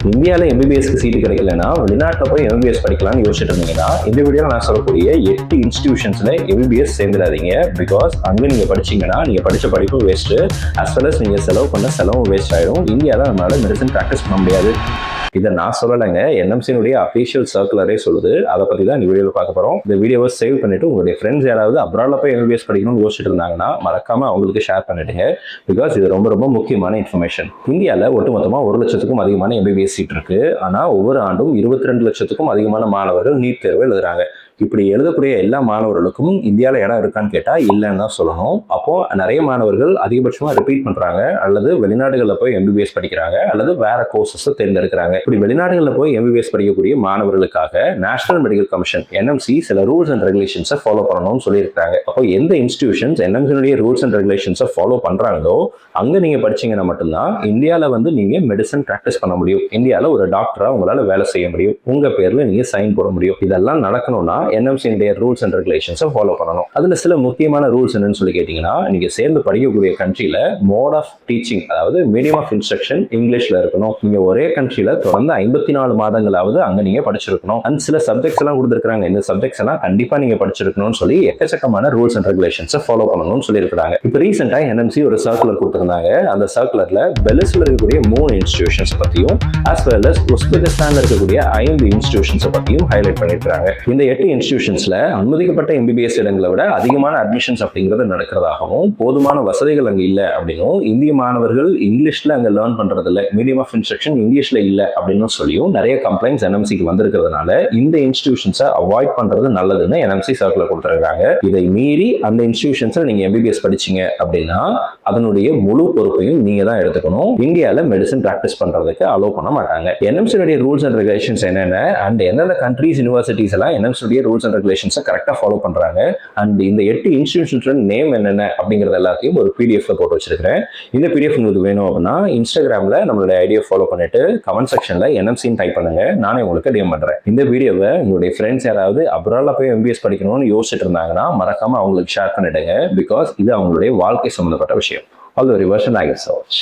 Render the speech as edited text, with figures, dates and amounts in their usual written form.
இந்தியாவில் எம்பிபிஎஸ்க்கு சீட்டு கிடைக்கலன்னா வெளிநாட்டில் போய் எம்பிபிஎஸ் படிக்கலாம்னு யோசிச்சுட்டு இருந்தீங்கன்னா இந்த வீடியோவில் நான் சொல்லக்கூடிய 8 இன்ஸ்டிடியூஷன்ஸ்ல எம்பிபிஎஸ் சேர்ந்துடாதீங்க. பிகாஸ் அங்கே நீங்கள் படிச்சீங்கன்னா நீங்கள் படித்த படிப்பும் வேஸ்ட்டு, அஸ் வெல் அஸ் நீங்கள் செலவு பண்ண செலவும் வேஸ்ட் ஆகிடும். இந்தியாவில் நம்மளால மெடிசன் ப்ராக்டிஸ் பண்ண முடியாது. இதை நான் சொல்லலைங்க, என்எம்சியினுடைய அஃபீஷியல் சர்க்குலரே சொல்லுது. அதை பற்றி தான் இந்த வீடியோவில் பார்க்க போகிறோம். இந்த வீடியோவை சேவ் பண்ணிட்டு உங்களுடைய ஃப்ரெண்ட்ஸ் யாராவது அப்ராடில் போய் எம்பிபிஎஸ் படிக்கணும்னு யோசிச்சுட்டு இருந்தாங்கன்னா மறக்காம அவங்களுக்கு ஷேர் பண்ணிடுங்க. பிகாஸ் இது ரொம்ப ரொம்ப முக்கியமான இன்ஃபர்மேஷன். இந்தியாவில் ஒட்டுமொத்தமாக 1 லட்சத்துக்கும் அதிகமான எம்பிபிஎஸ் சீட் இருக்கு. ஆனால் ஒவ்வொரு ஆண்டும் 22 லட்சத்துக்கும் அதிகமான மாணவர்கள் நீட் தேர்வு எழுதுறாங்க. இப்படி எழுதக்கூடிய எல்லா மாணவர்களுக்கும் இந்தியாவில் இடம் இருக்கான்னு கேட்டால் இல்லைன்னு தான் சொல்லணும். அப்போ நிறைய மாணவர்கள் அதிகபட்சமாக ரிப்பீட் பண்றாங்க, அல்லது வெளிநாடுகளில் போய் எம்பிபிஎஸ் படிக்கிறாங்க, அல்லது வேற கோர்சஸ் தேர்ந்தெடுக்கிறாங்க. இப்படி வெளிநாடுகளில் போய் எம்பிபிஎஸ் படிக்கக்கூடிய மாணவர்களுக்காக நேஷனல் மெடிக்கல் கமிஷன் என்எம்சி சில ரூல்ஸ் அண்ட் ரெகுலேஷன்ஸை ஃபாலோ பண்ணணும்னு சொல்லியிருக்காங்க. அப்போ எந்த இன்ஸ்டிடியூஷன்ஸ் என்எம்சியுடைய ரூல்ஸ் அண்ட் ரெகுலேஷன்ஸை ஃபாலோ பண்றாங்களோ அங்கே நீங்க படிச்சீங்கன்னா மட்டும்தான் இந்தியாவில் நீங்க மெடிசன் ப்ராக்டிஸ் பண்ண முடியும். இந்தியாவில் ஒரு டாக்டரா உங்களால வேலை செய்ய முடியும். உங்க பேர்ல நீங்க சைன் போட முடியும். இதெல்லாம் நடக்கணும்னா என்எம்சியுடைய ரூல்ஸ் அண்ட் ரெகுலேஷன்ஸை ஃபாலோ பண்ணணும். அதுல சில முக்கியமான ரூல்ஸ் என்னன்னு சொல்லி கேட்டீங்கன்னா, நீங்க சேர்ந்து படிக்கக்கூடிய கண்ட்ரியில மோட் ஆஃப் டீச்சிங், அதாவது மீடியம் ஆஃப் இன்ஸ்ட்ரக்ஷன் இங்கிலீஷ்ல இருக்கணும். நீங்க ஒரே கண்ட்ரியில தொடர்ந்து 54 மாதங்களாவது அங்க நீங்க படிச்சிருக்கணும். அண்ட் சில சப்ஜெக்ட்ஸ் எல்லாம் கொடுத்துருக்காங்க. இந்த சப்ஜெக்ட்ஸ் எல்லாம் கண்டிப்பா நீங்க படிச்சிருக்கணும்னு சொல்லி எக்கச்சக்கமான ரூல்ஸ் அண்ட் ரெகுலேஷன்ஸை ஃபாலோ பண்ணணும்னு சொல்லியிருக்காங்க. இப்போ ரீசெண்டா என்எம்சி ஒரு சர்க்குலர் கொடுத்திருந்தாங்க. அந்த சர்க்குலர்ல பெலிஸ்ல இருக்கக்கூடிய 3 இன்ஸ்டிடியூஷன்ஸ் பத்தியும் as well as உஸ்பெகிஸ்தான்ல இருக்கக்கூடிய 5 இன்ஸ்டிடியூஷன்ஸ் பத்தியும் ஹைலைட் பண்ணிருக்காங்க. இந்த 8 இன்ஸ்டிடியூஷன்ஸ்ல அனுமதிக்கப்பட்ட எம்பிபிஎஸ் இடங்களை விட அதிகமான அட்மிஷன்ஸ் அப்படிங்கிறது நடக்கிறதாகவும், போதுமான வசதிகள் அங்க இல்ல அப்படின்னும், இந்திய மாணவர்கள் இங்கிலீஷ்ல அங்க லேர்ன் பண்றது இல்ல, மீடியம் ஆஃப் இன்ஸ்ட்ரக்ஷன் இங்கிலீஷ்ல இல்ல அப்படின்னு சொல்லியும் நிறைய கம்ப்ளைண்ட்ஸ் என்எம்சிக்கு வந்திருக்கிறதுனால இந்த இன்ஸ்டிடியூஷன்ஸை அவாய்ட் பண்றது நல்லதுன்னு என்எம்சி சர்க்குலர் கொடுத்துருக்காங்க. இதை மீறி அந்த இன்ஸ்டிடியூஷன்ஸ்ல நீங்க எம்பிபிஎஸ் படிச்சீங்க அப்படின்னா அதனுடைய முழு பொறுப்பையும் நீங்க தான் எடுத்துக்கணும். இந்தியாவில் மெடிசன் ப்ராக்டிஸ் பண்றதுக்கு அலோவ் பண்ண மாட்டாங்க. என்எம்சியுடைய ரூல்ஸ் அண்ட் ரெகுலேஷன்ஸ் என்னென்ன, அண்ட் எந்தெந்த கண்ட்ரீஸ் யூனிவர்சிட்டிஸ் எல்லாம் என்எம்சியுடைய ரூல்ஸ் அண்ட் ரெகுலேஷன்ஸை கரெக்டாக ஃபாலோ பண்றாங்க, அண்ட் இந்த 8 இன்ஸ்டிடியூஷன்ஸோட நேம் என்னென்ன அப்படிங்கிறது எல்லாத்தையும் ஒரு பிடிஎஃப்ல போட்டு வச்சிருக்கிறேன். இந்த பிடிஎஃப் உங்களுக்கு வேணும் அப்படின்னா இன்ஸ்டாகிராம்ல நம்மளுடைய ஐடியா ஃபாலோ பண்ணிட்டு கமெண்ட் செக்ஷன்ல என்எம்சின்னு டைப் பண்ணுங்க, நானே உங்களுக்கு டிஎம் பண்றேன். இந்த வீடியோவை உங்களுடைய ஃப்ரெண்ட்ஸ் யாராவது அப்ராட்ல போய் எம்பிபிஎஸ் படிக்கணும்னு யோசிச்சுட்டு இருந்தாங்கன்னா மறக்காம அவங்களுக்கு ஷேர் பண்ணிடுங்க. பிகாஸ் இது அவங்களுடைய வாழ்க்கை சம்பந்தப்பட்ட விஷயம். All the reversion I get so much.